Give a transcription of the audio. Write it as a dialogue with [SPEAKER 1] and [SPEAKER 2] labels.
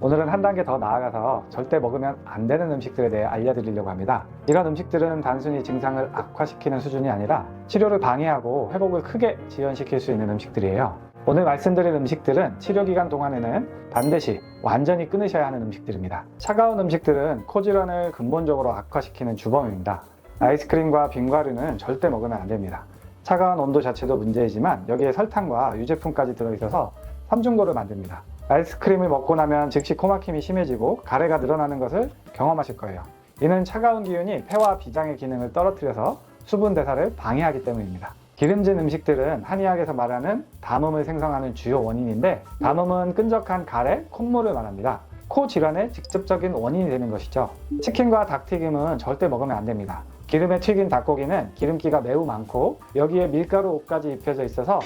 [SPEAKER 1] 오늘은 한 단계 더 나아가서 절대 먹으면 안 되는 음식들에 대해 알려드리려고 합니다. 이런 음식들은 단순히 증상을 악화시키는 수준이 아니라 치료를 방해하고 회복을 크게 지연시킬 수 있는 음식들이에요. 오늘 말씀드릴 음식들은 치료 기간 동안에는 반드시 완전히 끊으셔야 하는 음식들입니다. 차가운 음식들은 코 질환을 근본적으로 악화시키는 주범입니다. 아이스크림과 빙과류는 절대 먹으면 안 됩니다. 차가운 온도 자체도 문제이지만 여기에 설탕과 유제품까지 들어있어서 삼중고를 만듭니다. 아이스크림을 먹고 나면 즉시 코막힘이 심해지고 가래가 늘어나는 것을 경험하실 거예요. 이는 차가운 기운이 폐와 비장의 기능을 떨어뜨려서 수분 대사를 방해하기 때문입니다. 기름진 음식들은 한의학에서 말하는 담음을 생성하는 주요 원인인데, 담음은 끈적한 가래, 콧물을 말합니다. 코 질환의 직접적인 원인이 되는 것이죠. 치킨과 닭튀김은 절대 먹으면 안 됩니다. 기름에 튀긴 닭고기는 기름기가 매우 많고 여기에 밀가루 옷까지 입혀져 있어서